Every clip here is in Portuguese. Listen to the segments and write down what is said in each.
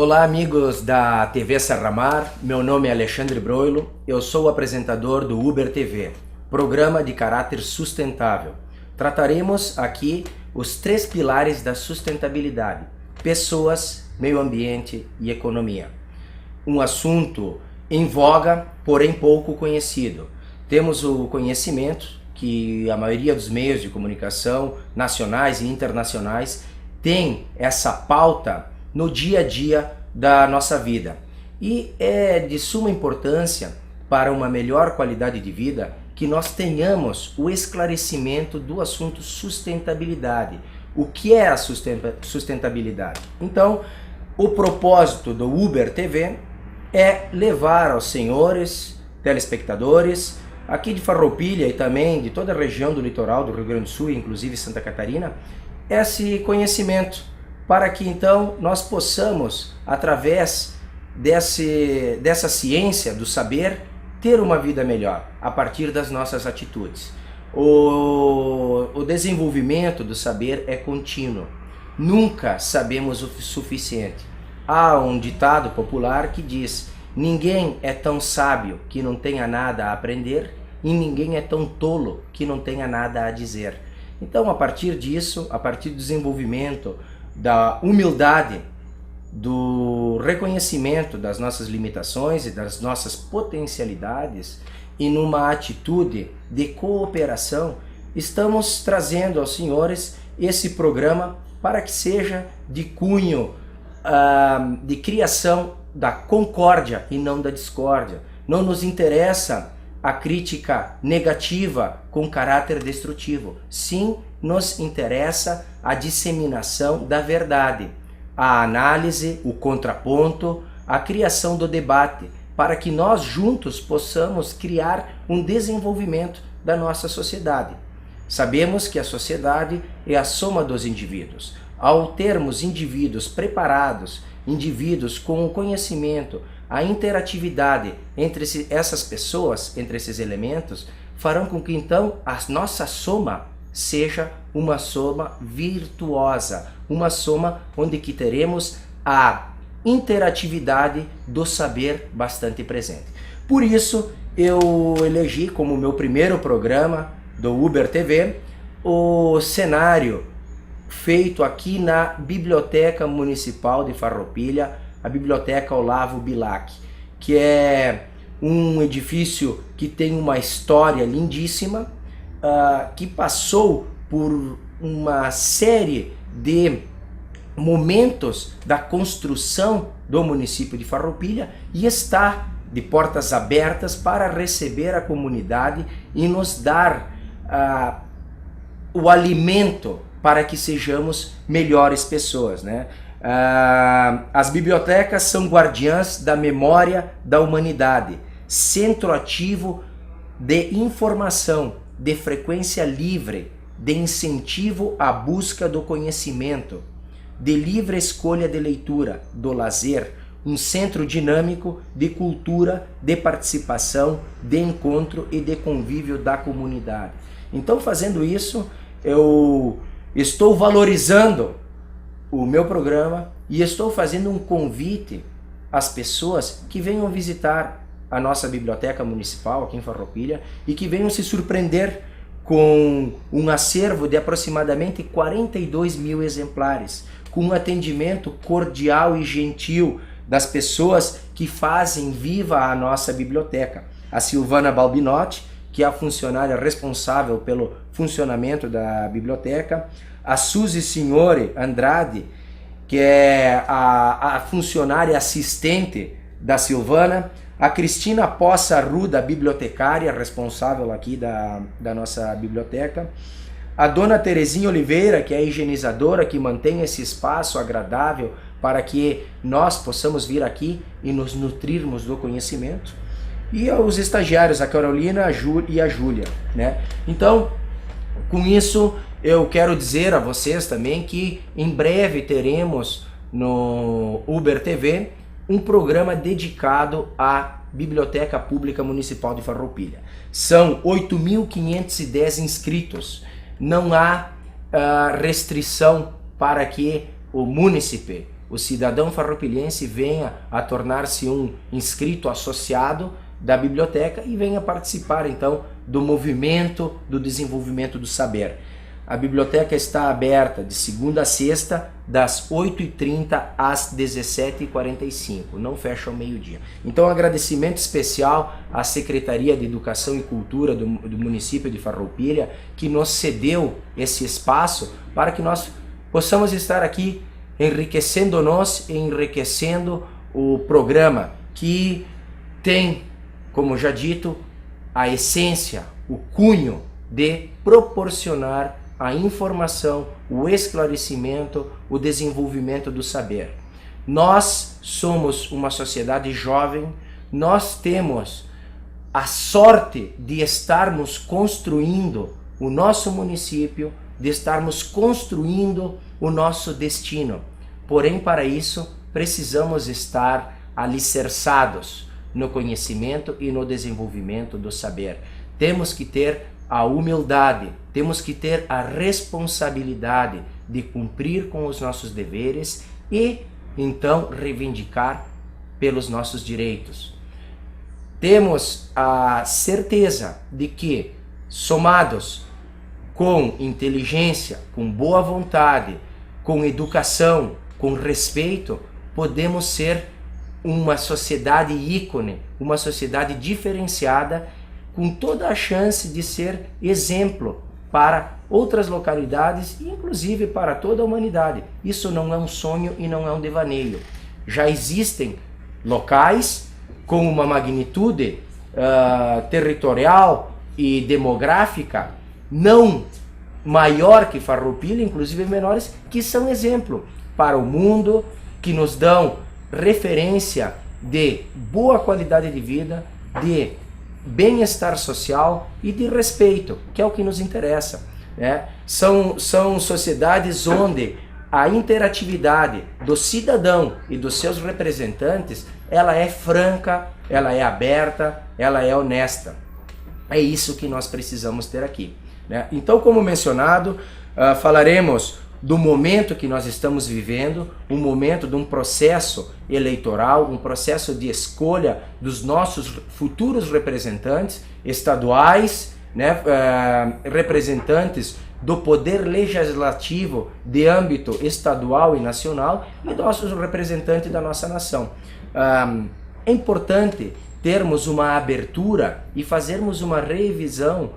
Olá, amigos da TV Serramar, meu nome é Alexandre Broilo, eu sou o apresentador do Uber TV, programa de caráter sustentável. Trataremos aqui os três pilares da sustentabilidade: pessoas, meio ambiente e economia. Um assunto em voga, porém pouco conhecido. Temos o conhecimento que a maioria dos meios de comunicação nacionais e internacionais tem essa pauta no dia a dia da nossa vida. E é de suma importância para uma melhor qualidade de vida que nós tenhamos o esclarecimento do assunto sustentabilidade. O que é a sustentabilidade? Então, o propósito do Uber TV é levar aos senhores telespectadores aqui de Farroupilha e também de toda a região do litoral do Rio Grande do Sul, inclusive Santa Catarina, esse conhecimento, para que então nós possamos, através dessa ciência do saber, ter uma vida melhor a partir das nossas atitudes. O desenvolvimento do saber é contínuo. Nunca sabemos o suficiente. Há um ditado popular que diz: ninguém é tão sábio que não tenha nada a aprender e ninguém é tão tolo que não tenha nada a dizer. Então, a partir disso, a partir do desenvolvimento, da humildade, do reconhecimento das nossas limitações e das nossas potencialidades e numa atitude de cooperação, estamos trazendo aos senhores esse programa para que seja de cunho de criação da concórdia e não da discórdia. Não nos interessa a crítica negativa com caráter destrutivo. Sim, nos interessa a disseminação da verdade, a análise, o contraponto, a criação do debate, para que nós juntos possamos criar um desenvolvimento da nossa sociedade. Sabemos que a sociedade é a soma dos indivíduos. Ao termos indivíduos preparados, indivíduos com o conhecimento, a interatividade entre essas pessoas, entre esses elementos, farão com que então a nossa soma seja uma soma virtuosa, uma soma onde que teremos a interatividade do saber bastante presente. Por isso, eu elegi como meu primeiro programa do Uber TV o cenário feito aqui na Biblioteca Municipal de Farroupilha, a Biblioteca Olavo Bilac, que é um edifício que tem uma história lindíssima, que passou por uma série de momentos da construção do município de Farroupilha e está de portas abertas para receber a comunidade e nos dar o alimento para que sejamos melhores pessoas, né? As bibliotecas são guardiãs da memória da humanidade, centro ativo de informação, de frequência livre, de incentivo à busca do conhecimento, de livre escolha de leitura, do lazer, um centro dinâmico de cultura, de participação, de encontro e de convívio da comunidade. Então, fazendo isso, eu estou valorizando o meu programa e estou fazendo um convite às pessoas que venham visitar a nossa biblioteca municipal aqui em Farroupilha e que venham se surpreender com um acervo de aproximadamente 42 mil exemplares, com um atendimento cordial e gentil das pessoas que fazem viva a nossa biblioteca. A Silvana Balbinotti, que é a funcionária responsável pelo funcionamento da biblioteca, a Suzy Signore Andrade, que é a funcionária assistente da Silvana, a Cristina Poça Arruda, bibliotecária responsável aqui da nossa biblioteca, a dona Terezinha Oliveira, que é a higienizadora, que mantém esse espaço agradável para que nós possamos vir aqui e nos nutrirmos do conhecimento, e os estagiários, a Carolina e a Júlia, né? Então, com isso, eu quero dizer a vocês também que em breve teremos no Uber TV um programa dedicado à Biblioteca Pública Municipal de Farroupilha. São 8.510 inscritos. Não há restrição para que o munícipe o cidadão farroupilhense venha a tornar-se um inscrito associado da biblioteca e venha participar então do movimento do desenvolvimento do saber. A biblioteca está aberta de segunda a sexta, das 8h30 às 17h45, não fecha ao meio-dia. Então, um agradecimento especial à Secretaria de Educação e Cultura do município de Farroupilha, que nos cedeu esse espaço para que nós possamos estar aqui enriquecendo-nos e enriquecendo o programa, que tem, como já dito, a essência, o cunho de proporcionar a informação, o esclarecimento, o desenvolvimento do saber. Nós somos uma sociedade jovem, nós temos a sorte de estarmos construindo o nosso município, de estarmos construindo o nosso destino. Porém, para isso, precisamos estar alicerçados no conhecimento e no desenvolvimento do saber. Temos que ter a humildade, temos que ter a responsabilidade de cumprir com os nossos deveres e, então, reivindicar pelos nossos direitos. Temos a certeza de que, somados com inteligência, com boa vontade, com educação, com respeito, podemos ser uma sociedade ícone, uma sociedade diferenciada, com toda a chance de ser exemplo para outras localidades e inclusive para toda a humanidade. Isso não é um sonho e não é um devaneio. Já existem locais com uma magnitude territorial e demográfica não maior que Farroupilha, inclusive menores, que são exemplo para o mundo, que nos dão referência de boa qualidade de vida, de bem-estar social e de respeito, que é o que nos interessa, né? São sociedades onde a interatividade do cidadão e dos seus representantes, ela é franca, ela é aberta, ela é honesta. É isso que nós precisamos ter aqui, né? Então, como mencionado, falaremos do momento que nós estamos vivendo, um momento de um processo eleitoral, um processo de escolha dos nossos futuros representantes estaduais, né, representantes do poder legislativo de âmbito estadual e nacional e nossos representantes da nossa nação. É importante termos uma abertura e fazermos uma revisão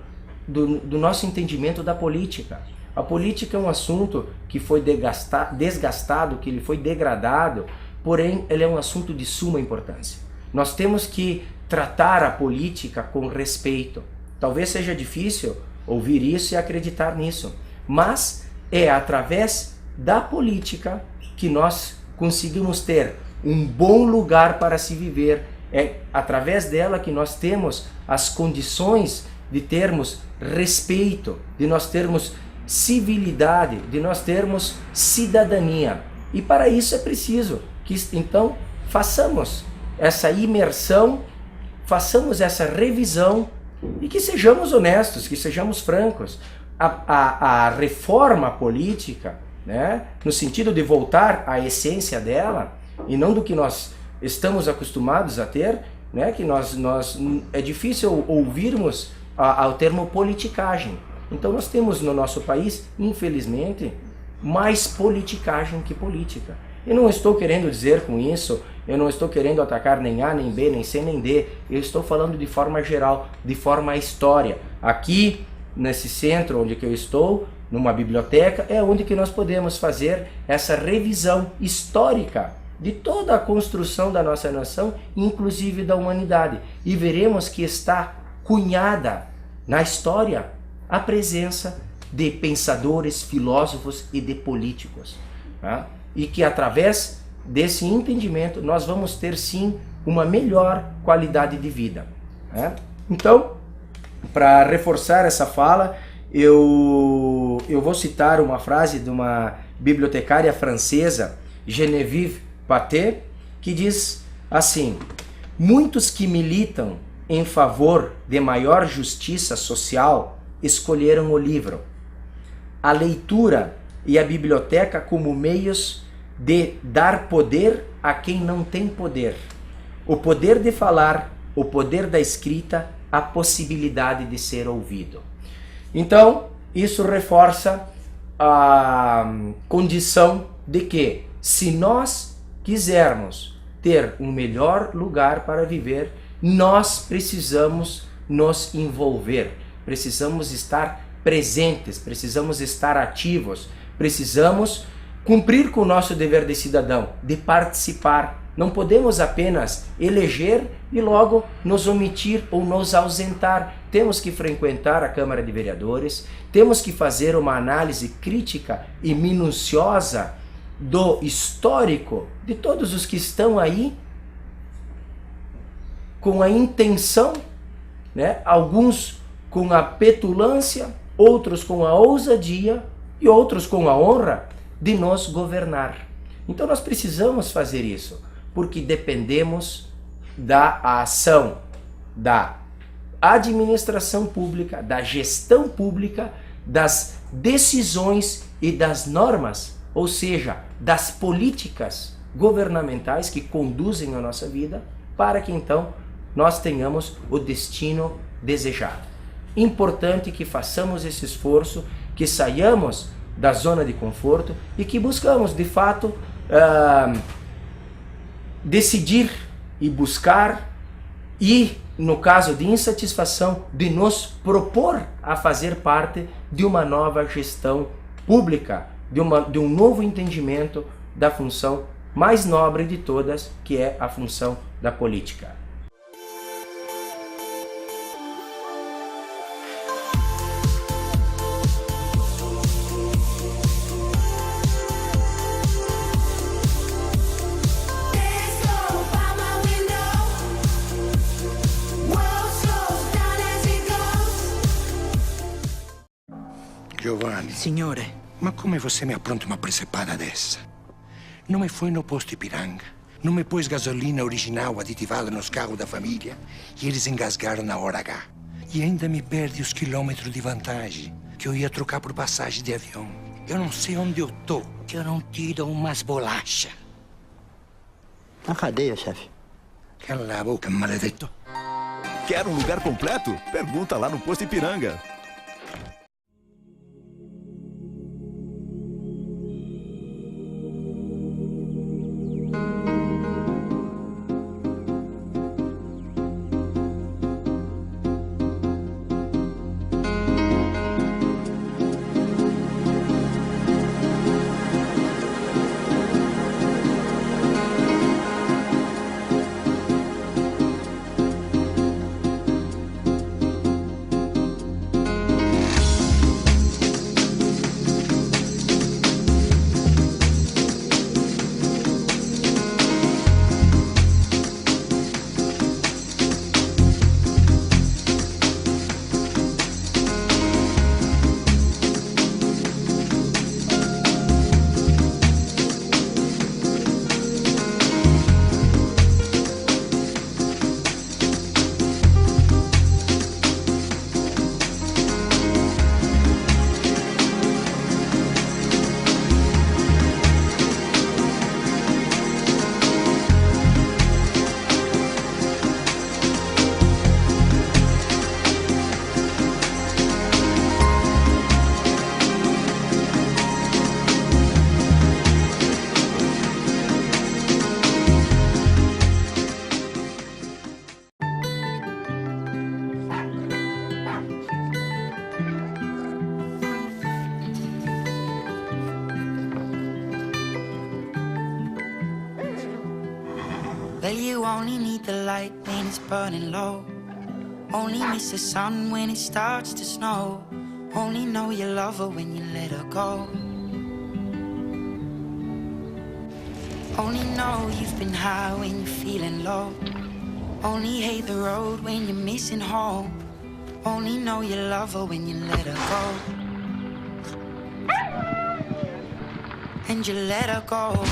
do nosso entendimento da política. A política é um assunto que foi desgastado, que ele foi degradado, porém ele é um assunto de suma importância. Nós temos que tratar a política com respeito. Talvez seja difícil ouvir isso e acreditar nisso, mas é através da política que nós conseguimos ter um bom lugar para se viver. É através dela que nós temos as condições de termos respeito, de nós termos civilidade, de nós termos cidadania. E para isso é preciso que então façamos essa imersão, façamos essa revisão e que sejamos honestos, que sejamos francos. A reforma política, né, no sentido de voltar à essência dela e não do que nós estamos acostumados a ter, né, que é difícil ouvirmos ao termo politicagem. Então nós temos no nosso país, infelizmente, mais politicagem que política. Eu não estou querendo dizer com isso, eu não estou querendo atacar nem A, nem B, nem C, nem D. Eu estou falando de forma geral, de forma história. Aqui, nesse centro onde que eu estou, numa biblioteca, é onde que nós podemos fazer essa revisão histórica de toda a construção da nossa nação, inclusive da humanidade. E veremos que está cunhada na história a presença de pensadores, filósofos e de políticos, tá? E que através desse entendimento nós vamos ter sim uma melhor qualidade de vida, né? Então, para reforçar essa fala, eu vou citar uma frase de uma bibliotecária francesa, Geneviève Paté, que diz assim: muitos que militam em favor de maior justiça social escolheram o livro, a leitura e a biblioteca como meios de dar poder a quem não tem poder. O poder de falar, o poder da escrita, a possibilidade de ser ouvido. Então, isso reforça a condição de que, se nós quisermos ter um melhor lugar para viver, nós precisamos nos envolver, precisamos estar presentes, precisamos estar ativos, precisamos cumprir com o nosso dever de cidadão, de participar. Não podemos apenas eleger e logo nos omitir ou nos ausentar. Temos que frequentar a Câmara de Vereadores, temos que fazer uma análise crítica e minuciosa do histórico de todos os que estão aí com a intenção, né? Alguns com a petulância, outros com a ousadia e outros com a honra de nos governar. Então nós precisamos fazer isso, porque dependemos da ação da administração pública, da gestão pública, das decisões e das normas, ou seja, das políticas governamentais que conduzem a nossa vida, para que então nós tenhamos o destino desejado. Importante que façamos esse esforço, que saiamos da zona de conforto e que buscamos, de fato, decidir e buscar e, no caso de insatisfação, de nos propor a fazer parte de uma nova gestão pública, de um novo entendimento da função mais nobre de todas, que é a função da política. Giovanni. Signore. Ma come você me appronta uma presepada dessa? Não me foi no posto Ipiranga? Não me pôs gasolina original aditivada nos carros da família? E eles engasgaram na hora H. E ainda me perde os quilômetros de vantagem que eu ia trocar por passagem de avião. Eu não sei onde eu tô, que eu não tiro umas bolachas. Na cadeia, chefe. Cala a boca, maledetto. Quer um lugar completo? Pergunta lá no posto Ipiranga. Well, you only need the light when it's burning low. Only miss the sun when it starts to snow. Only know you love her when you let her go. Only know you've been high when you're feeling low. Only hate the road when you're missing home. Only know you love her when you let her go. And you let her go.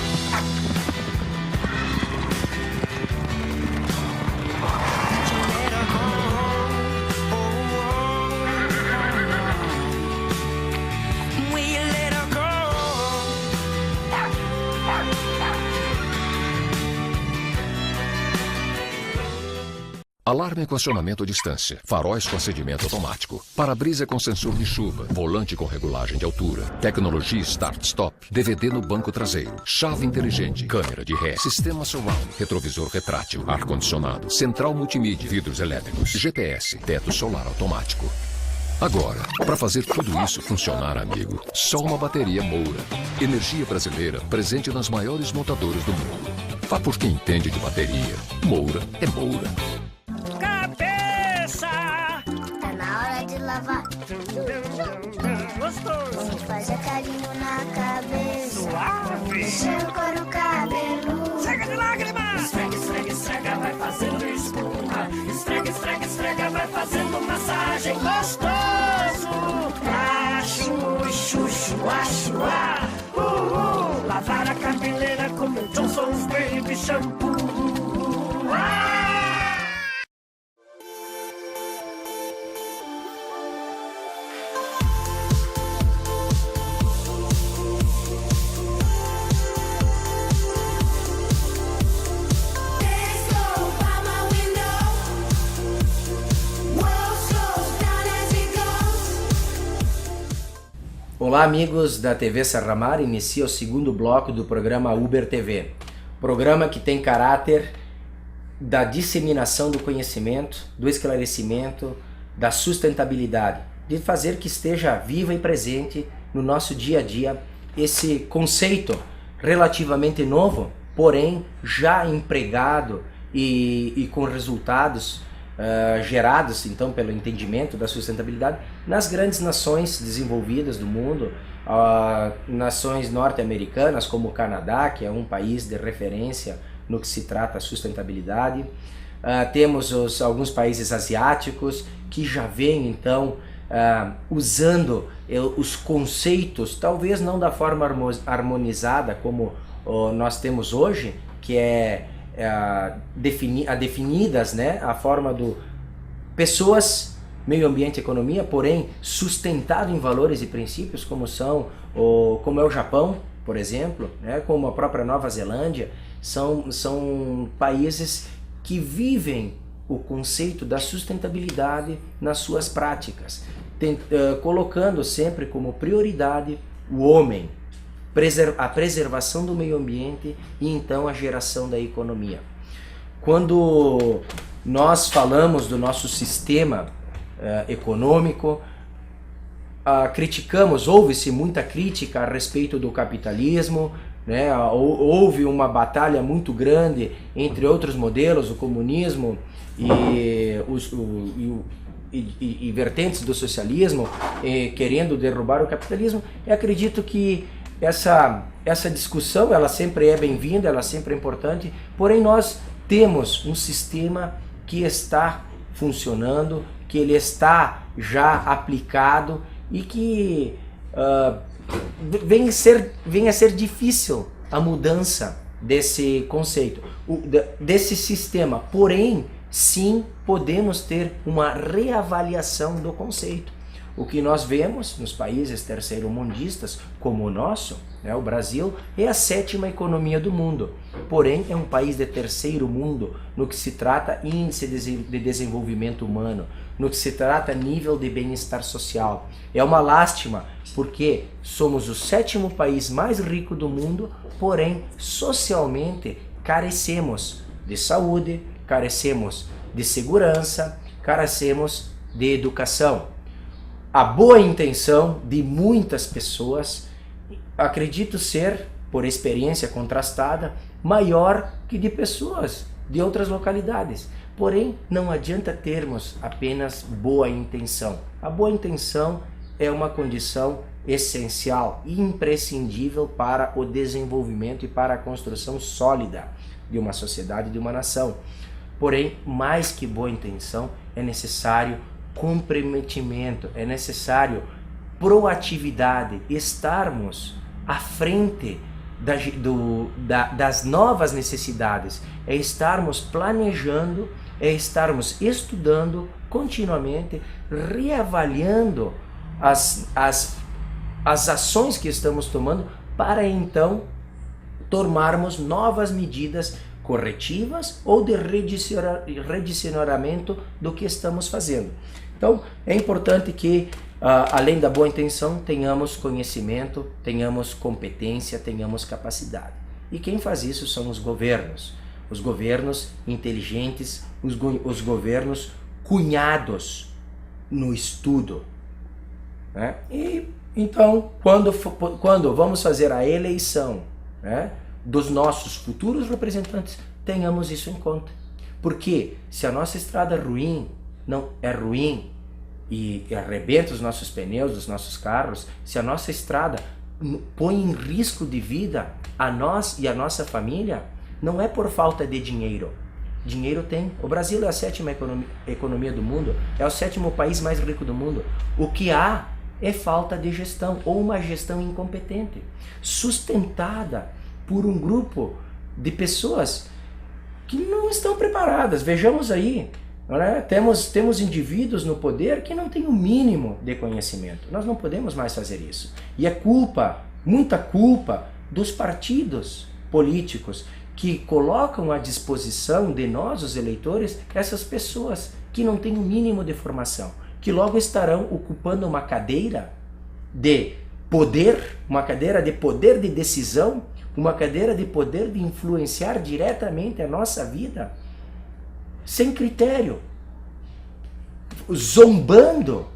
Alarme com acionamento à distância, faróis com acendimento automático, para-brisa com sensor de chuva, volante com regulagem de altura, tecnologia Start-Stop, DVD no banco traseiro, chave inteligente, câmera de ré, sistema surround, retrovisor retrátil, ar-condicionado, central multimídia, vidros elétricos, GPS, teto solar automático. Agora, para fazer tudo isso funcionar, amigo, só uma bateria Moura. Energia brasileira presente nas maiores montadoras do mundo. Vá por quem entende de bateria. Moura é Moura. Cabeça! Tá na hora de lavar. Gostoso! Faz carinho na cabeça. Suave! Enxuga o cabelo. Chega de lágrimas! Esfrega, esfrega, esfrega, vai fazendo espuma. Esfrega, esfrega, esfrega, vai fazendo massagem. Gostoso! Acho, chuchu, acho, lavar a cabeleira como Johnson's Baby Shampoo. Olá, amigos da TV Serramar, inicia o segundo bloco do programa Uber TV. Programa que tem caráter da disseminação do conhecimento, do esclarecimento, da sustentabilidade, de fazer que esteja viva e presente no nosso dia a dia esse conceito relativamente novo, porém já empregado e com resultados gerados então pelo entendimento da sustentabilidade nas grandes nações desenvolvidas do mundo, nações norte-americanas como o Canadá, que é um país de referência no que se trata a sustentabilidade. Temos alguns países asiáticos que já vêm então usando os conceitos, talvez não da forma harmonizada como nós temos hoje, que é definidas, né, a forma do pessoas, meio ambiente e economia, porém sustentado em valores e princípios como é o Japão, por exemplo, né, como a própria Nova Zelândia, são países que vivem o conceito da sustentabilidade nas suas práticas, colocando sempre como prioridade o homem, a preservação do meio ambiente e então a geração da economia. Quando nós falamos do nosso sistema econômico, houve-se muita crítica a respeito do capitalismo, né? Houve uma batalha muito grande entre outros modelos, o comunismo e vertentes do socialismo, querendo derrubar o capitalismo. Eu acredito que essa discussão ela sempre é bem-vinda, ela sempre é importante, porém nós temos um sistema que está funcionando, que ele está já aplicado e que vem a ser difícil a mudança desse conceito, desse sistema, porém sim podemos ter uma reavaliação do conceito. O que nós vemos nos países terceiro-mundistas, como o nosso, né, o Brasil, é a 7ª economia do mundo. Porém, é um país de terceiro mundo no que se trata índice de desenvolvimento humano, no que se trata nível de bem-estar social. É uma lástima, porque somos o 7º país mais rico do mundo, porém, socialmente, carecemos de saúde, carecemos de segurança, carecemos de educação. A boa intenção de muitas pessoas, acredito ser, por experiência contrastada, maior que de pessoas de outras localidades. Porém, não adianta termos apenas boa intenção. A boa intenção é uma condição essencial e imprescindível para o desenvolvimento e para a construção sólida de uma sociedade, de uma nação. Porém, mais que boa intenção, é necessário comprometimento, é necessário proatividade, estarmos à frente das novas necessidades, é estarmos planejando, é estarmos estudando continuamente, reavaliando as ações que estamos tomando para então tomarmos novas medidas corretivas ou de redicionamento do que estamos fazendo. Então, é importante que, além da boa intenção, tenhamos conhecimento, tenhamos competência, tenhamos capacidade. E quem faz isso são os governos inteligentes, os governos cunhados no estudo, né? E então, quando vamos fazer a eleição, né, dos nossos futuros representantes, tenhamos isso em conta. Porque se a nossa estrada não é ruim e arrebenta os nossos pneus dos nossos carros, se a nossa estrada põe em risco de vida a nós e a nossa família, não é por falta de dinheiro. Dinheiro tem. O Brasil é a 7ª economia do mundo, é o 7º país mais rico do mundo. O que há é falta de gestão, ou uma gestão incompetente, sustentada por um grupo de pessoas que não estão preparadas. Vejamos aí, né? Temos indivíduos no poder que não têm o mínimo de conhecimento. Nós não podemos mais fazer isso. E é muita culpa dos partidos políticos que colocam à disposição de nós, os eleitores, essas pessoas que não têm o mínimo de formação, que logo estarão ocupando uma cadeira de poder, uma cadeira de poder de decisão, uma cadeira de poder de influenciar diretamente a nossa vida, sem critério, zombando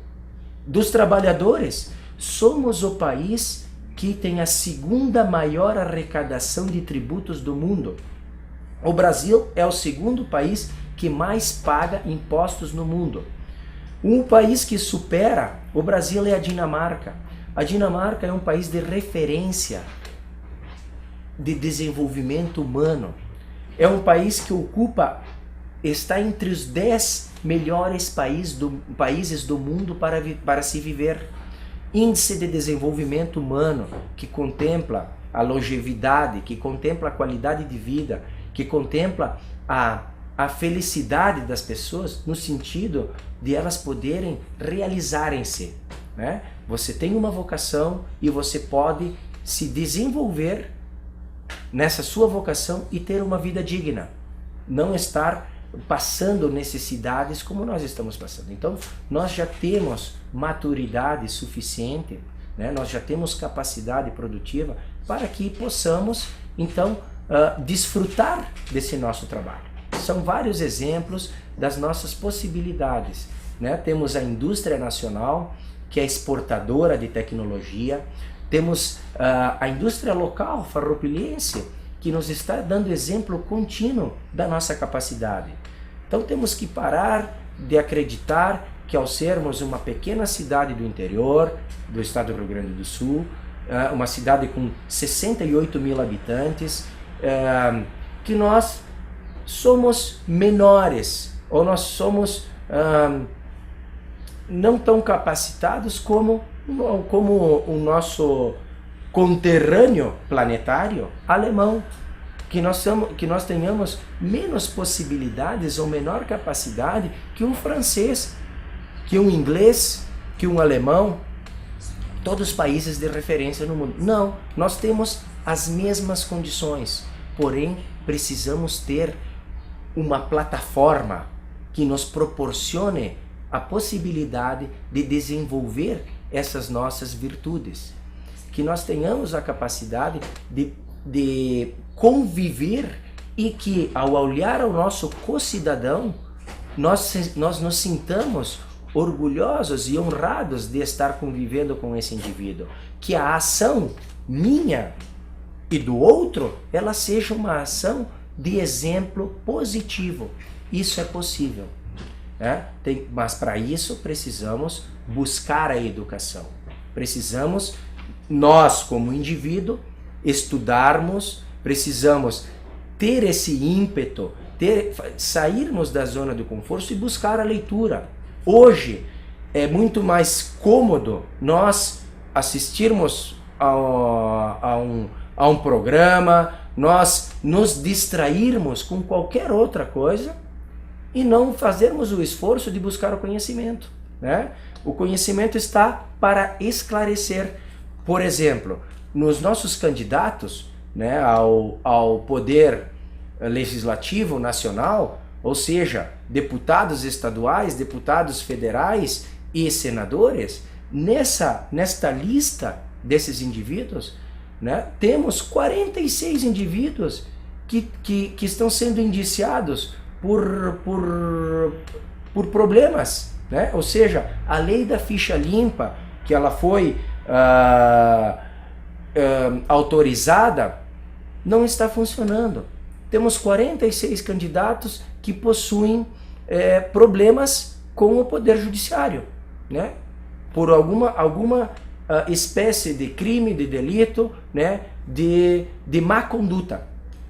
dos trabalhadores. Somos o país que tem a 2ª maior arrecadação de tributos do mundo. O Brasil é o 2º país que mais paga impostos no mundo. Um país que supera o Brasil é a Dinamarca. A Dinamarca é um país de referência de desenvolvimento humano. É um país que está entre os 10 melhores países do mundo para se viver. Índice de desenvolvimento humano, que contempla a longevidade, que contempla a qualidade de vida, que contempla a felicidade das pessoas, no sentido de elas poderem realizarem-se, né? Você tem uma vocação e você pode se desenvolver nessa sua vocação e ter uma vida digna, não estar passando necessidades como nós estamos passando. Então, nós já temos maturidade suficiente, né? Nós já temos capacidade produtiva para que possamos, então, desfrutar desse nosso trabalho. São vários exemplos das nossas possibilidades, né? Temos a indústria nacional, que é exportadora de tecnologia, temos a indústria local, farroupilhense, que nos está dando exemplo contínuo da nossa capacidade. Então temos que parar de acreditar que, ao sermos uma pequena cidade do interior do estado do Rio Grande do Sul, uma cidade com 68 mil habitantes, que nós somos menores, ou nós somos não tão capacitados como o nosso conterrâneo planetário alemão, que nós tenhamos menos possibilidades ou menor capacidade que um francês, que um inglês, que um alemão, todos os países de referência no mundo. Não, nós temos as mesmas condições, porém precisamos ter uma plataforma que nos proporcione a possibilidade de desenvolver essas nossas virtudes, que nós tenhamos a capacidade de conviver e que, ao olhar ao nosso co-cidadão, nós nos sintamos orgulhosos e honrados de estar convivendo com esse indivíduo, que a ação minha e do outro, ela seja uma ação de exemplo positivo. Isso é possível, né? Mas para isso precisamos buscar a educação. Precisamos, nós como indivíduo, estudarmos, precisamos ter esse ímpeto, sairmos da zona do conforto e buscar a leitura. Hoje é muito mais cômodo nós assistirmos a um programa, nós nos distrairmos com qualquer outra coisa e não fazermos o esforço de buscar o conhecimento, né? O conhecimento está para esclarecer. Por exemplo, nos nossos candidatos, né, ao poder legislativo nacional, ou seja, deputados estaduais, deputados federais e senadores, nesta lista desses indivíduos, né, temos 46 indivíduos que estão sendo indiciados por problemas, né? Ou seja, a lei da ficha limpa, que ela foi autorizada, não está funcionando. Temos 46 candidatos que possuem problemas com o Poder Judiciário, né? Por alguma espécie de crime, de delito, né? de má conduta.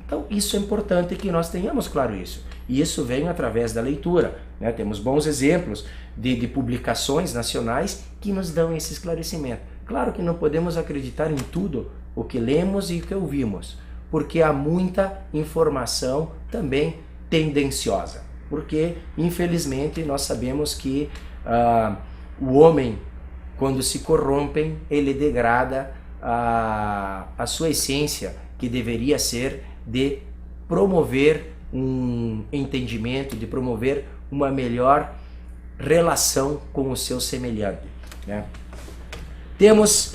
Então isso é importante que nós tenhamos claro isso. E isso vem através da leitura, né? Temos bons exemplos de publicações nacionais que nos dão esse esclarecimento. Claro que não podemos acreditar em tudo o que lemos e o que ouvimos, porque há muita informação também tendenciosa. Porque, infelizmente, nós sabemos que o homem, quando se corrompe, ele degrada a sua essência, que deveria ser de promover um entendimento, de promover uma melhor relação com o seu semelhante, né? Temos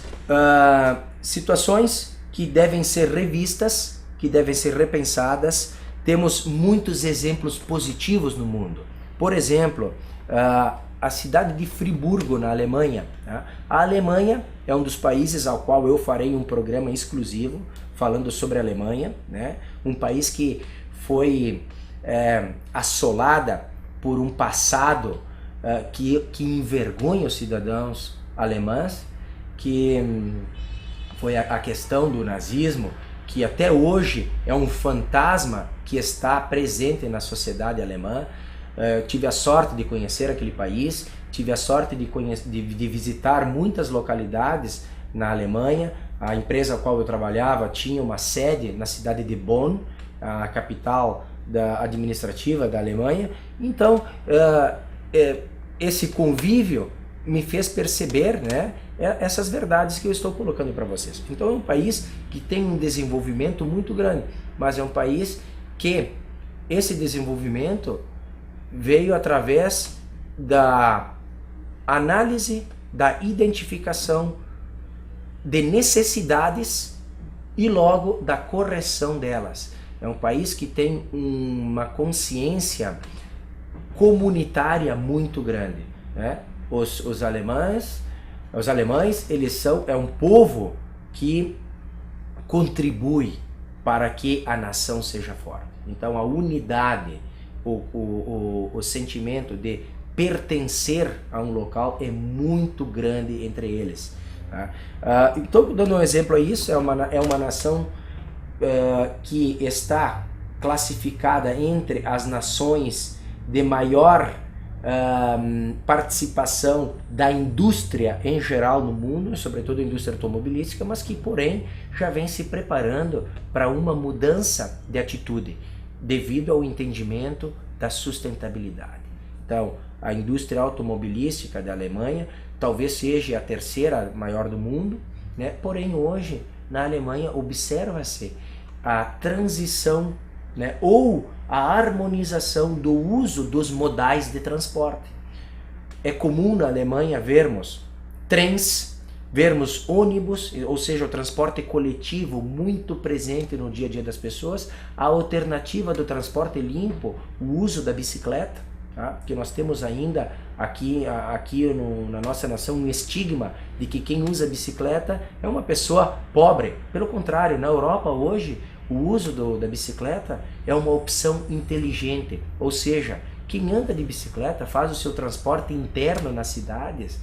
situações que devem ser revistas, que devem ser repensadas. Temos muitos exemplos positivos no mundo. Por exemplo, a cidade de Friburgo, na Alemanha, né? A Alemanha é um dos países ao qual eu farei um programa exclusivo falando sobre a Alemanha, né? Um país que foi assolada por um passado que envergonha os cidadãos alemães, que foi a questão do nazismo, que até hoje é um fantasma que está presente na sociedade alemã. Tive a sorte de conhecer aquele país, tive a sorte de visitar muitas localidades na Alemanha. A empresa a qual eu trabalhava tinha uma sede na cidade de Bonn, a capital administrativa da Alemanha. Então, esse convívio me fez perceber, né, essas verdades que eu estou colocando para vocês. Então é um país que tem um desenvolvimento muito grande, mas é um país que esse desenvolvimento veio através da análise, da identificação de necessidades e logo da correção delas. É um país que tem uma consciência comunitária muito grande, né? Os alemães, eles é um povo que contribui para que a nação seja forte. Então a unidade, o sentimento de pertencer a um local é muito grande entre eles, tá? Então, dando um exemplo a isso, é uma nação que está classificada entre as nações de maior participação da indústria em geral no mundo, sobretudo a indústria automobilística, mas que porém já vem se preparando para uma mudança de atitude devido ao entendimento da sustentabilidade. Então, a indústria automobilística da Alemanha talvez seja a terceira maior do mundo, né? Porém hoje na Alemanha observa-se a transição, né, ou a harmonização do uso dos modais de transporte. É comum na Alemanha vermos trens, vermos ônibus, ou seja, o transporte coletivo muito presente no dia a dia das pessoas. A alternativa do transporte limpo, o uso da bicicleta, tá? Que nós temos ainda aqui na nossa nação um estigma de que quem usa bicicleta é uma pessoa pobre. Pelo contrário, na Europa hoje o uso da bicicleta é uma opção inteligente, ou seja, quem anda de bicicleta, faz o seu transporte interno nas cidades,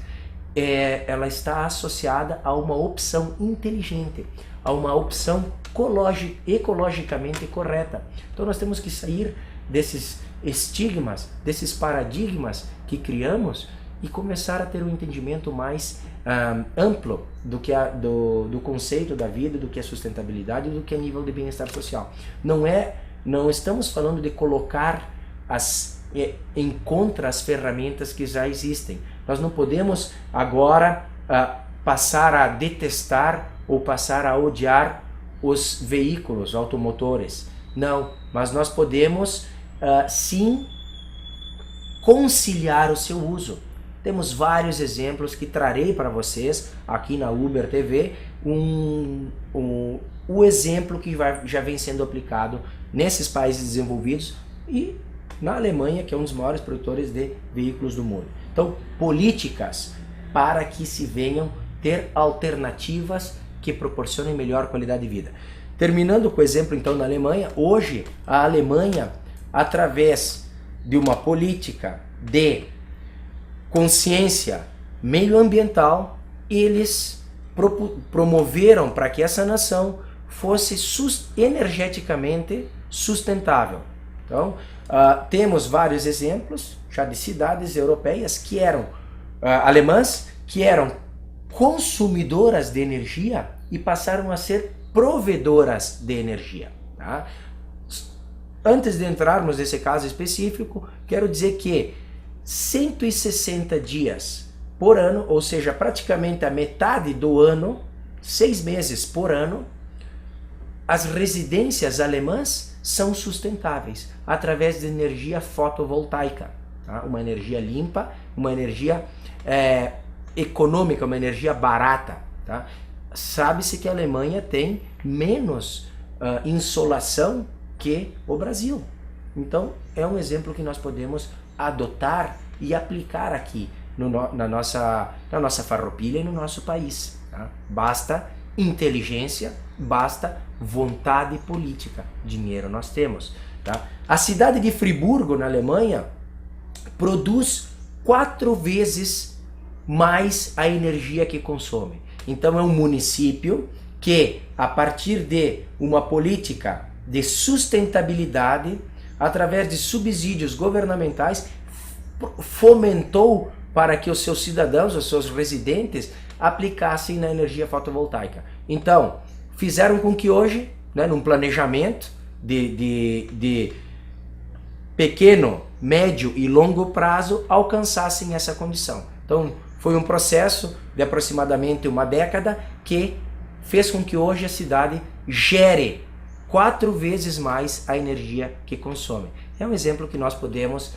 ela está associada a uma opção inteligente, a uma opção ecologicamente correta. Então nós temos que sair desses estigmas, desses paradigmas que criamos e começar a ter um entendimento mais amplo do conceito da vida, do que é sustentabilidade, do que é nível de bem-estar social. Não estamos falando de colocar em contra as ferramentas que já existem. Nós não podemos agora passar a detestar ou passar a odiar os veículos automotores. Não, mas nós podemos sim conciliar o seu uso. Temos vários exemplos que trarei para vocês aqui na Uber TV, o exemplo que já vem sendo aplicado nesses países desenvolvidos e na Alemanha, que é um dos maiores produtores de veículos do mundo. Então, políticas para que se venham ter alternativas que proporcionem melhor qualidade de vida. Terminando com o exemplo então na Alemanha, hoje a Alemanha, através de uma política de consciência meioambiental, eles promoveram para que essa nação fosse energeticamente sustentável. Então, temos vários exemplos já de cidades europeias que eram alemãs, que eram consumidoras de energia e passaram a ser provedoras de energia. Tá? Antes de entrarmos nesse caso específico, quero dizer que 160 dias por ano, ou seja, praticamente a metade do ano, 6 meses por ano, as residências alemãs são sustentáveis através de energia fotovoltaica, tá? Uma energia limpa, uma energia econômica, uma energia barata. Tá? Sabe-se que a Alemanha tem menos insolação que o Brasil. Então é um exemplo que nós podemos adotar e aplicar aqui na nossa farroupilha e no nosso país. Tá? Basta inteligência, basta vontade política. Dinheiro nós temos. Tá? A cidade de Friburgo, na Alemanha, produz 4 vezes mais a energia que consome. Então é um município que, a partir de uma política de sustentabilidade, através de subsídios governamentais, fomentou para que os seus cidadãos, os seus residentes, aplicassem na energia fotovoltaica. Então, fizeram com que hoje, né, num planejamento de pequeno, médio e longo prazo, alcançassem essa condição. Então, foi um processo de aproximadamente uma década que fez com que hoje a cidade gere 4 vezes mais a energia que consome. É um exemplo que nós podemos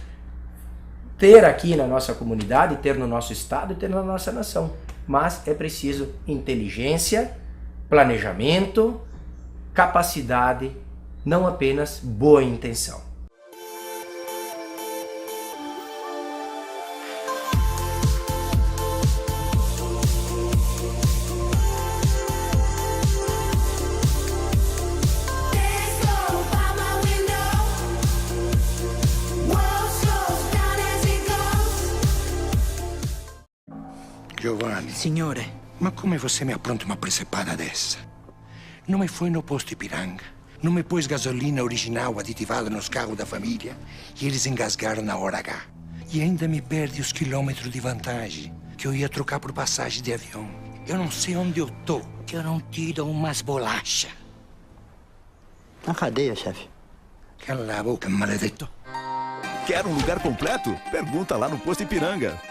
ter aqui na nossa comunidade, ter no nosso estado e ter na nossa nação. Mas é preciso inteligência, planejamento, capacidade, não apenas boa intenção. Giovanni. Signore. Ma come você me appronta uma precepada dessa? Não me foi no posto Ipiranga? Não me pôs gasolina original aditivada nos carros da família? E eles engasgaram na hora H. E ainda me perde os quilômetros de vantagem que eu ia trocar por passagem de avião. Eu não sei onde eu tô, que eu não tiro umas bolachas. Na cadeia, chefe. Cala a boca, maledetto. Quer um lugar completo? Pergunta lá no posto Ipiranga.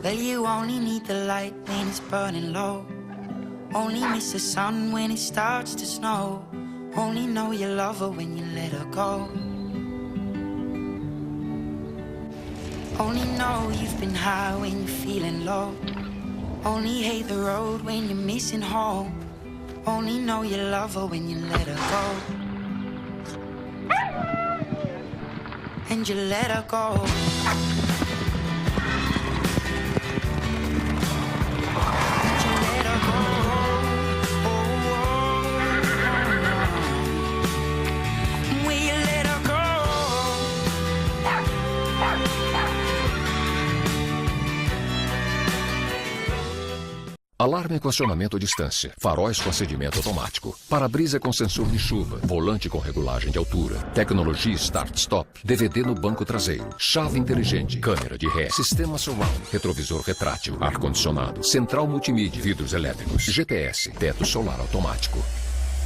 Well, you only need the light when it's burning low. Only miss the sun when it starts to snow. Only know you love her when you let her go. Only know you've been high when you're feeling low. Only hate the road when you're missing home. Only know you love her when you let her go. And you let her go. Alarme com acionamento à distância, faróis com acendimento automático, para-brisa com sensor de chuva, volante com regulagem de altura, tecnologia Start-Stop, DVD no banco traseiro, chave inteligente, câmera de ré, sistema surround, retrovisor retrátil, ar-condicionado, central multimídia, vidros elétricos, GPS, teto solar automático.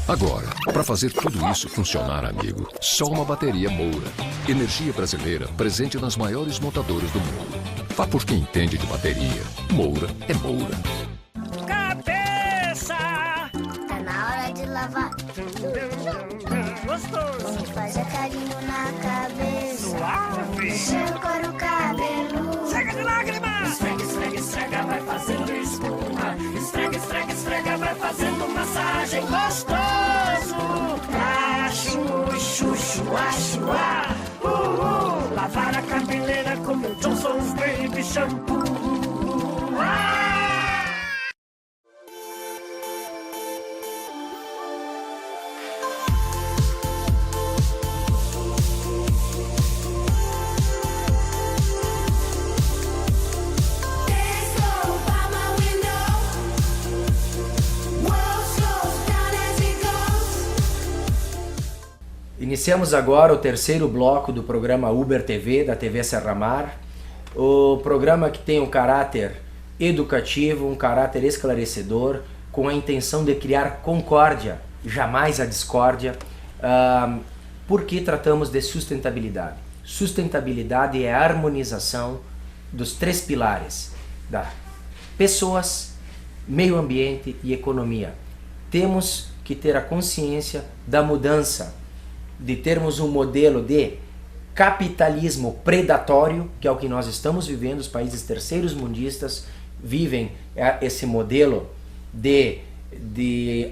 Agora, para fazer tudo isso funcionar, amigo, só uma bateria Moura. Energia brasileira presente nas maiores montadoras do mundo. Vá por quem entende de bateria. Moura é Moura. Tá na hora de lavar. Gostoso. Faz carinho na cabeça. Suave. Mexendo com o cabelo. Chega de lágrimas. Esfrega, esfrega, esfrega, vai fazendo espuma. Esfrega, esfrega, esfrega, vai fazendo massagem. Gostoso. Acho, chuchu, acho, lavar a cabeleira com meu Johnson's Baby Shampoo. Iniciamos agora o terceiro bloco do programa Uber TV, da TV Serramar. O programa que tem um caráter educativo, um caráter esclarecedor, com a intenção de criar concórdia, jamais a discórdia, porque tratamos de sustentabilidade. Sustentabilidade é a harmonização dos três pilares, da pessoas, meio ambiente e economia. Temos que ter a consciência da mudança, de termos um modelo de capitalismo predatório, que é o que nós estamos vivendo. Os países terceiros mundistas vivem esse modelo de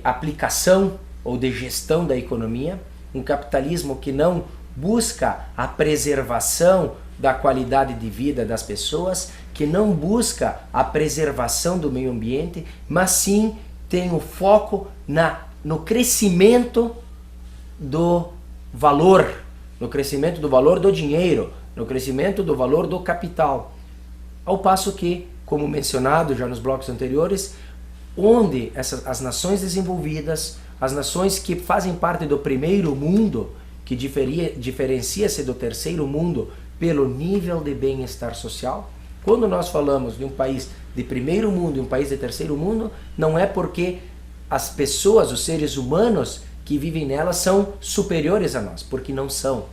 aplicação ou de gestão da economia, um capitalismo que não busca a preservação da qualidade de vida das pessoas, que não busca a preservação do meio ambiente, mas sim tem o foco no crescimento do valor, no crescimento do valor do dinheiro, no crescimento do valor do capital. Ao passo que, como mencionado já nos blocos anteriores, onde as nações desenvolvidas, as nações que fazem parte do primeiro mundo, que diferencia-se do terceiro mundo pelo nível de bem-estar social. Quando nós falamos de um país de primeiro mundo e um país de terceiro mundo, não é porque as pessoas, os seres humanos que vivem nela são superiores a nós, porque não são.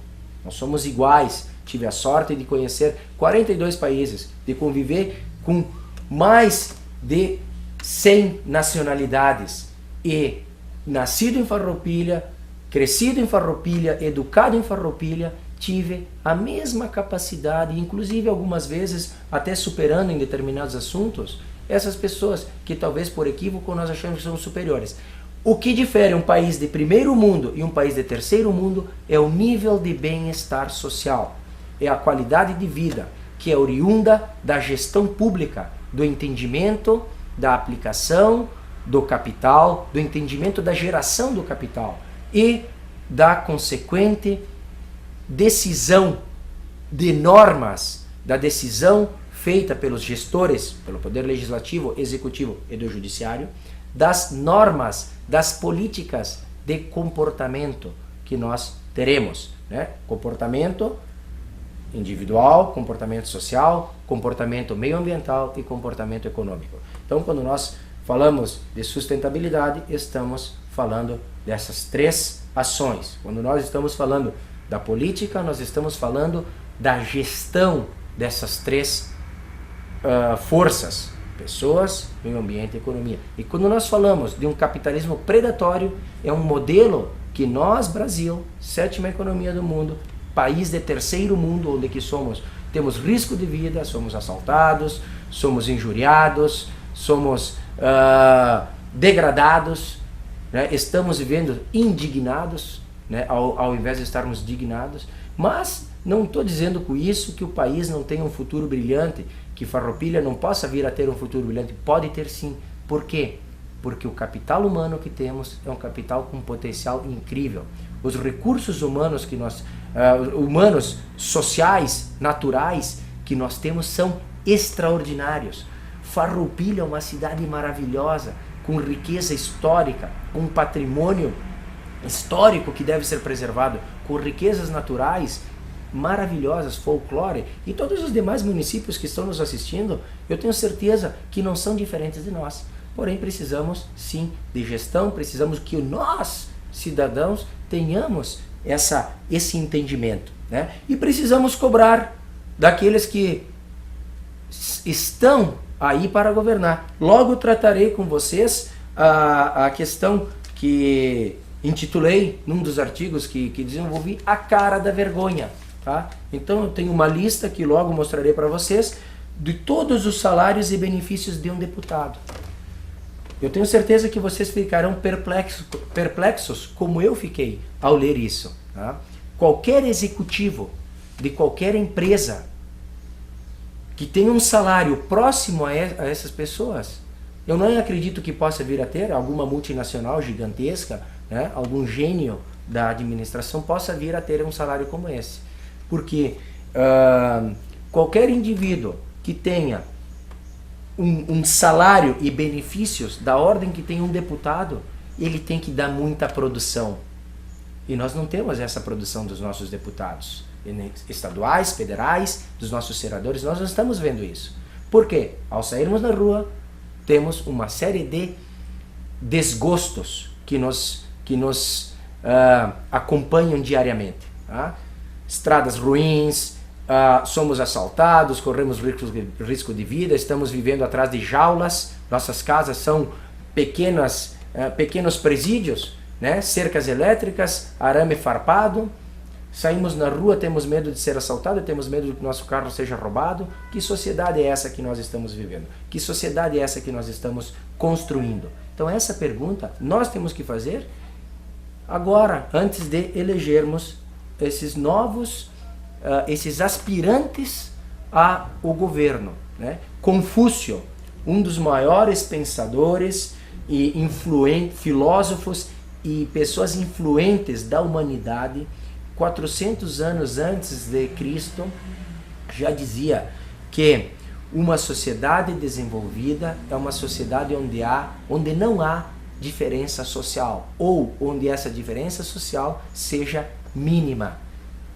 Nós somos iguais. Tive a sorte de conhecer 42 países, de conviver com mais de 100 nacionalidades e nascido em Farroupilha, crescido em Farroupilha, educado em Farroupilha, tive a mesma capacidade, inclusive algumas vezes até superando em determinados assuntos, essas pessoas que talvez por equívoco nós achamos que são superiores. O que difere um país de primeiro mundo e um país de terceiro mundo é o nível de bem-estar social. É a qualidade de vida que é oriunda da gestão pública, do entendimento, da aplicação do capital, do entendimento da geração do capital e da consequente decisão de normas, da decisão feita pelos gestores, pelo Poder Legislativo, Executivo e do Judiciário, das normas, das políticas de comportamento que nós teremos, né? Comportamento individual, comportamento social, comportamento meioambiental e comportamento econômico. Então, quando nós falamos de sustentabilidade, estamos falando dessas três ações. Quando nós estamos falando da política, nós estamos falando da gestão dessas três forças: pessoas, meio ambiente e economia. E quando nós falamos de um capitalismo predatório, é um modelo que nós, Brasil, 7ª economia do mundo, país de terceiro mundo, onde que temos risco de vida, somos assaltados, somos injuriados, somos degradados, né? Estamos vivendo indignados, né? ao invés de estarmos dignados. Mas não estou dizendo com isso que o país não tenha um futuro brilhante, que Farroupilha não possa vir a ter um futuro brilhante. Pode ter sim. Por quê? Porque o capital humano que temos é um capital com um potencial incrível. Os recursos humanos que nós, humanos, sociais, naturais, que nós temos são extraordinários. Farroupilha é uma cidade maravilhosa, com riqueza histórica, com um patrimônio histórico que deve ser preservado, com riquezas naturais maravilhosas, folclore, e todos os demais municípios que estão nos assistindo, eu tenho certeza que não são diferentes de nós. Porém, precisamos sim de gestão, precisamos que nós, cidadãos, tenhamos esse entendimento, né? E precisamos cobrar daqueles que estão aí para governar. Logo tratarei com vocês a questão que intitulei num dos artigos que desenvolvi, a cara da vergonha. Tá? Então eu tenho uma lista que logo mostrarei para vocês de todos os salários e benefícios de um deputado. Eu tenho certeza que vocês ficarão perplexos como eu fiquei ao ler isso. Tá? Qualquer executivo de qualquer empresa que tenha um salário próximo a essas pessoas, eu não acredito que possa vir a ter alguma multinacional gigantesca, né? Algum gênio da administração possa vir a ter um salário como esse. Porque qualquer indivíduo que tenha um salário e benefícios da ordem que tem um deputado, ele tem que dar muita produção. E nós não temos essa produção dos nossos deputados estaduais, federais, dos nossos senadores. Nós não estamos vendo isso. Por quê? Ao sairmos na rua, temos uma série de desgostos que nos acompanham diariamente. Tá? Estradas ruins, somos assaltados, corremos risco de vida, estamos vivendo atrás de jaulas, nossas casas são pequenos presídios, né? Cercas elétricas, arame farpado, saímos na rua, temos medo de ser assaltado, temos medo de que nosso carro seja roubado. Que sociedade é essa que nós estamos vivendo? Que sociedade é essa que nós estamos construindo? Então essa pergunta nós temos que fazer agora, antes de elegermos esses novos, esses aspirantes ao governo, né? Confúcio, um dos maiores pensadores e filósofos e pessoas influentes da humanidade, 400 anos antes de Cristo, já dizia que uma sociedade desenvolvida é uma sociedade onde não há diferença social, ou onde essa diferença social seja mínima.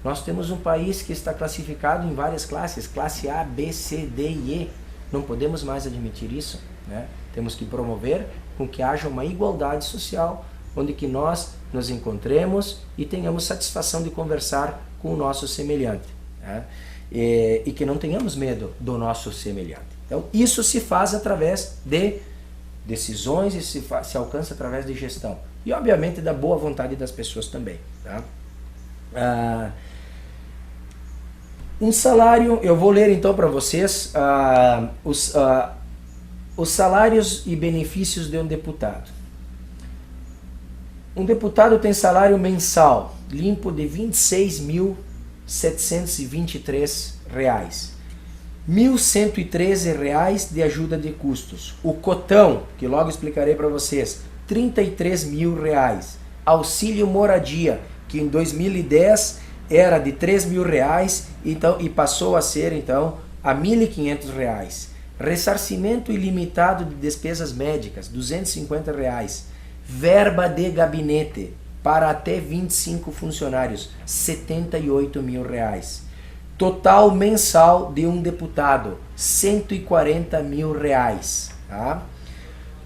Nós temos um país que está classificado em várias classes, classe A, B, C, D e E. Não podemos mais admitir isso, né? Temos que promover com que haja uma igualdade social, onde que nós nos encontremos e tenhamos satisfação de conversar com o nosso semelhante, né? E que não tenhamos medo do nosso semelhante. Então, isso se faz através de decisões e se alcança através de gestão. E, obviamente, da boa vontade das pessoas também. Tá? Um salário, eu vou ler então para vocês os salários e benefícios de um deputado. Um deputado tem salário mensal limpo de R$ 26.723, R$ 1.113 de ajuda de custos. O cotão, que logo explicarei para vocês, R$ 33.000. Auxílio moradia, que em 2010 era de R$ 3.000, então, e passou a ser então a R$ 1.500. Ressarcimento ilimitado de despesas médicas, R$ 250. Verba de gabinete para até 25 funcionários, R$ 78.000. Total mensal de um deputado, R$ 140.000. Tá?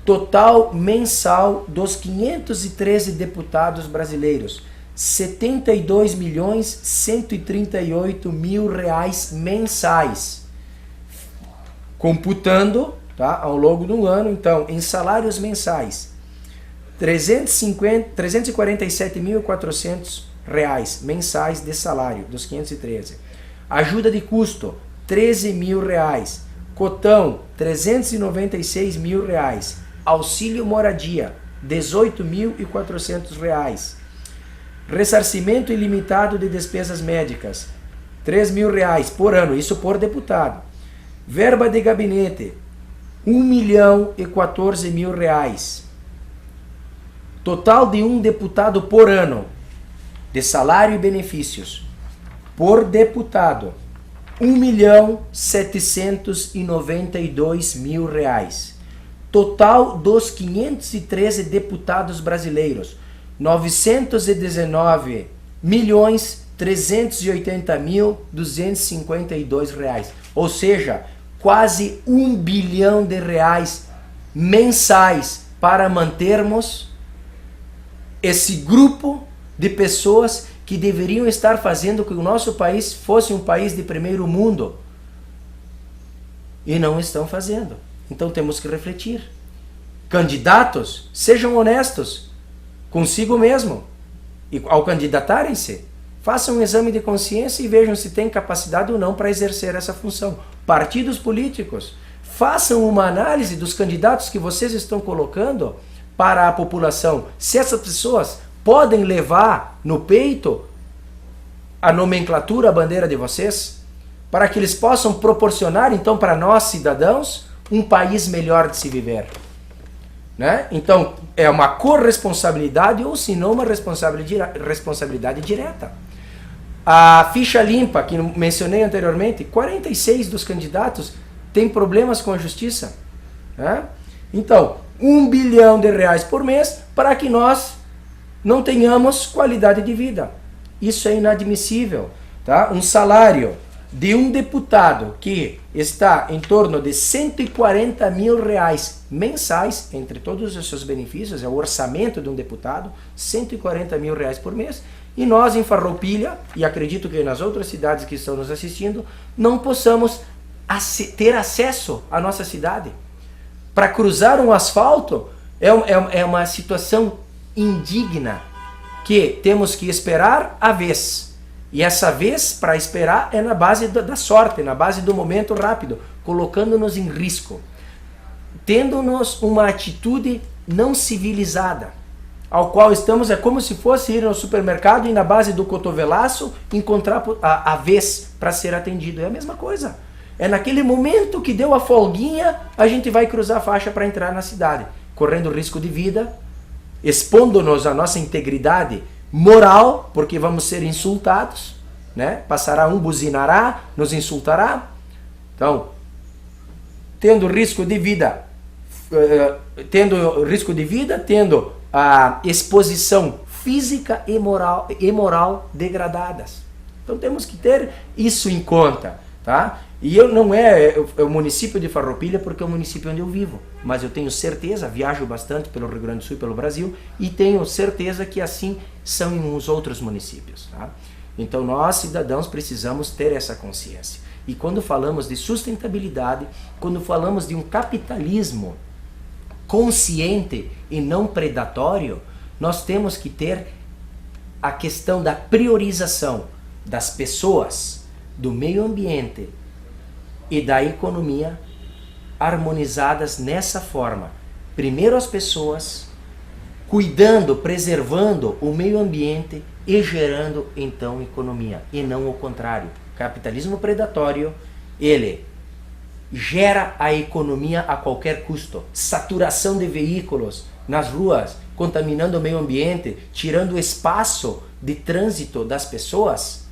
Total mensal dos 513 deputados brasileiros, R$ 72.138.000 mensais. computando, tá, ao longo do ano, então, em salários mensais, R$ 347.400 mensais de salário, dos 513. Ajuda de custo, R$ 13.000. Cotão, R$ 396.000. Auxílio moradia, R$ 18.400. Ressarcimento ilimitado de despesas médicas, R$ 3.000 por ano, isso por deputado. Verba de gabinete, R$ 1.014.000. Total de um deputado por ano, de salário e benefícios, por deputado, R$ 1.792.000. Total dos 513 deputados brasileiros, R$ 919.380.252. Ou seja, quase R$ 1 bilhão mensais para mantermos esse grupo de pessoas que deveriam estar fazendo que o nosso país fosse um país de primeiro mundo e não estão fazendo. Então temos que refletir. Candidatos, sejam honestos consigo mesmo. E ao candidatarem-se, façam um exame de consciência e vejam se têm capacidade ou não para exercer essa função. Partidos políticos, façam uma análise dos candidatos que vocês estão colocando para a população. Se essas pessoas podem levar no peito a nomenclatura, a bandeira de vocês, para que eles possam proporcionar, então, para nós, cidadãos, um país melhor de se viver. Né? Então, é uma corresponsabilidade ou, se não, uma responsabilidade direta. A ficha limpa, que mencionei anteriormente, 46 dos candidatos têm problemas com a justiça. Né? Então, R$ 1 bilhão por mês para que nós não tenhamos qualidade de vida. Isso é inadmissível. Tá? Um salário de um deputado que está em torno de R$ 140 mil mensais, entre todos os seus benefícios, é o orçamento de um deputado, R$ 140 mil por mês, e nós em Farroupilha, e acredito que nas outras cidades que estão nos assistindo, não possamos ter acesso à nossa cidade. Para cruzar um asfalto é uma situação indigna, que temos que esperar a vez. E essa vez, para esperar, é na base da sorte, na base do momento rápido, colocando-nos em risco, tendo-nos uma atitude não civilizada, ao qual estamos, é como se fosse ir ao supermercado e na base do cotovelaço encontrar a vez para ser atendido. É a mesma coisa. É naquele momento que deu a folguinha, a gente vai cruzar a faixa para entrar na cidade, correndo risco de vida, expondo-nos à nossa integridade moral, porque vamos ser insultados, né? Passará um, buzinará, nos insultará. Então, tendo risco de vida, tendo a exposição física e moral degradadas. Então temos que ter isso em conta, tá? E eu não é o município de Farroupilha porque é o município onde eu vivo, mas eu tenho certeza, viajo bastante pelo Rio Grande do Sul e pelo Brasil, e tenho certeza que assim são em uns outros municípios. Tá? Então nós, cidadãos, precisamos ter essa consciência. E quando falamos de sustentabilidade, quando falamos de um capitalismo consciente e não predatório, nós temos que ter a questão da priorização das pessoas, do meio ambiente e da economia harmonizadas nessa forma. Primeiro as pessoas, cuidando, preservando o meio ambiente e gerando então economia, e não o contrário. Capitalismo predatório, ele gera a economia a qualquer custo. Saturação de veículos nas ruas, contaminando o meio ambiente, tirando o espaço de trânsito das pessoas,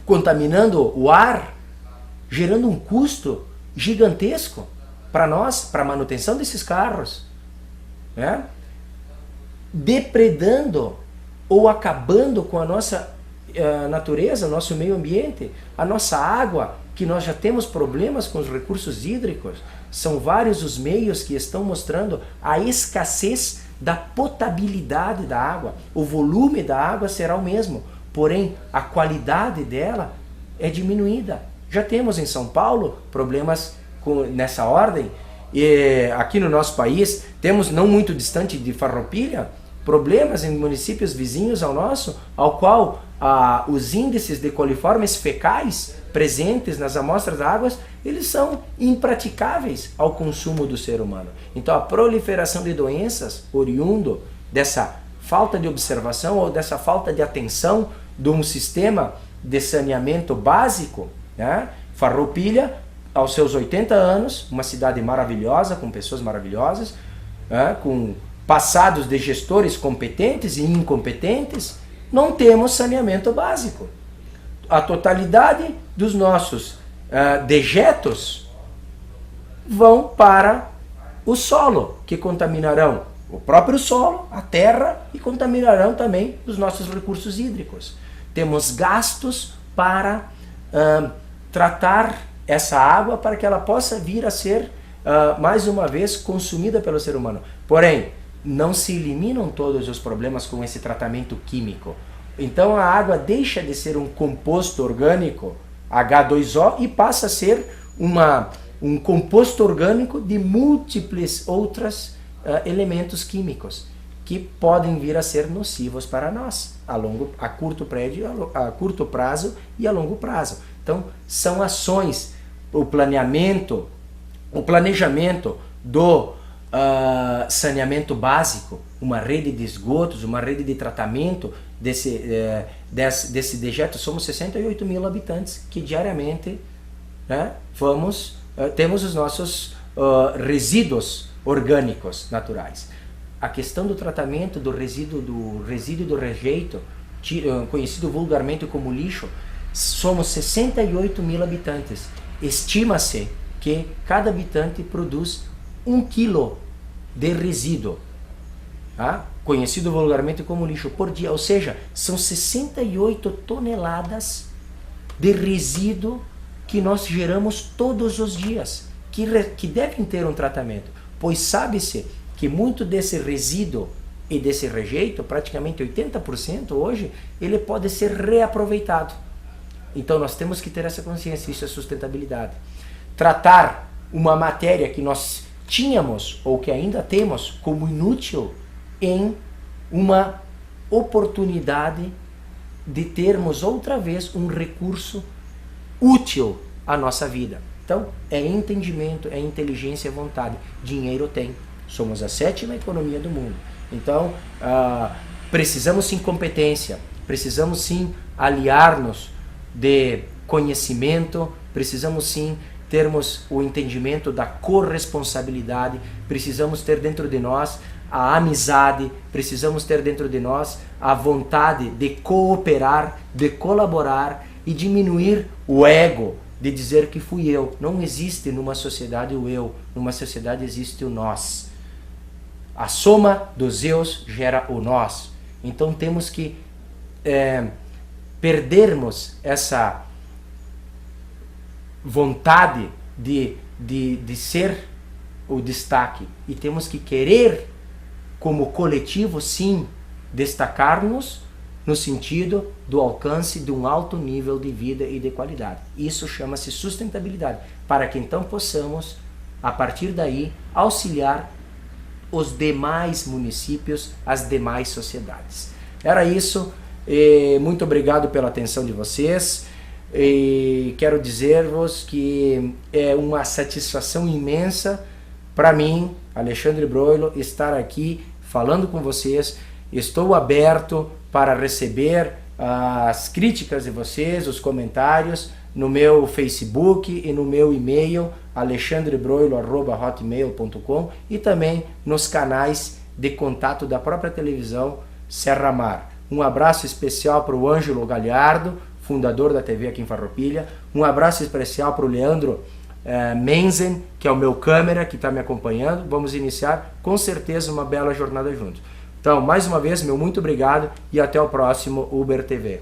contaminando o ar, gerando um custo gigantesco para nós, para a manutenção desses carros, né? Depredando ou acabando com a nossa natureza, nosso meio ambiente, a nossa água, que nós já temos problemas com os recursos hídricos. São vários os meios que estão mostrando a escassez da potabilidade da água. O volume da água será o mesmo, porém a qualidade dela é diminuída. Já temos em São Paulo problemas nessa ordem, e aqui no nosso país temos, não muito distante de Farroupilha, problemas em municípios vizinhos ao nosso, ao qual os índices de coliformes fecais presentes nas amostras de águas, eles são impraticáveis ao consumo do ser humano. Então a proliferação de doenças oriundo dessa falta de observação ou dessa falta de atenção de um sistema de saneamento básico, né? Farroupilha, aos seus 80 anos, uma cidade maravilhosa, com pessoas maravilhosas, né? Com passados de gestores competentes e incompetentes, não temos saneamento básico. A totalidade dos nossos dejetos vão para o solo, que contaminarão o próprio solo, a terra, e contaminarão também os nossos recursos hídricos. Temos gastos para tratar essa água para que ela possa vir a ser, mais uma vez, consumida pelo ser humano. Porém, não se eliminam todos os problemas com esse tratamento químico. Então a água deixa de ser um composto orgânico, H2O, e passa a ser um composto orgânico de múltiplos outros elementos químicos que podem vir a ser nocivos para nós a curto prazo e a longo prazo. Então são ações, o planejamento do saneamento básico, uma rede de esgotos, uma rede de tratamento desse dejeto. Somos 68 mil habitantes que diariamente, né, temos os nossos resíduos orgânicos naturais. A questão do tratamento do resíduo e do rejeito, conhecido vulgarmente como lixo, somos 68 mil habitantes. Estima-se que cada habitante produz 1 quilo de resíduo, conhecido vulgarmente como lixo, por dia. Ou seja, são 68 toneladas de resíduo que nós geramos todos os dias, que devem ter um tratamento, pois sabe-se que muito desse resíduo e desse rejeito, praticamente 80% hoje, ele pode ser reaproveitado. Então nós temos que ter essa consciência, isso é sustentabilidade. Tratar uma matéria que nós tínhamos ou que ainda temos como inútil em uma oportunidade de termos outra vez um recurso útil à nossa vida. Então é entendimento, é inteligência, é vontade. Dinheiro tem. Somos a 7ª economia do mundo. Então precisamos sim competência, precisamos sim aliar-nos de conhecimento, precisamos sim termos o entendimento da corresponsabilidade, precisamos ter dentro de nós a amizade, precisamos ter dentro de nós a vontade de cooperar, de colaborar e diminuir o ego de dizer que fui eu. Não existe numa sociedade o eu, numa sociedade existe o nós. A soma dos eus gera o nós. Então temos que perdermos essa vontade de ser o destaque e temos que querer, como coletivo, sim, destacar-nos no sentido do alcance de um alto nível de vida e de qualidade. Isso chama-se sustentabilidade, para que então possamos, a partir daí, auxiliar os demais municípios, as demais sociedades. Era isso. Muito obrigado pela atenção de vocês. E quero dizer-vos que é uma satisfação imensa para mim, Alexandre Broilo, estar aqui falando com vocês. Estou aberto para receber as críticas de vocês, os comentários no meu Facebook e no meu e-mail alexandrebroilo@hotmail.com e também nos canais de contato da própria televisão Serra Mar. Um abraço especial para o Ângelo Galhardo, fundador da TV aqui em Farroupilha. Um abraço especial para o Leandro Menzen, que é o meu câmera, que está me acompanhando. Vamos iniciar com certeza uma bela jornada juntos. Então, mais uma vez, meu muito obrigado e até o próximo Uber TV.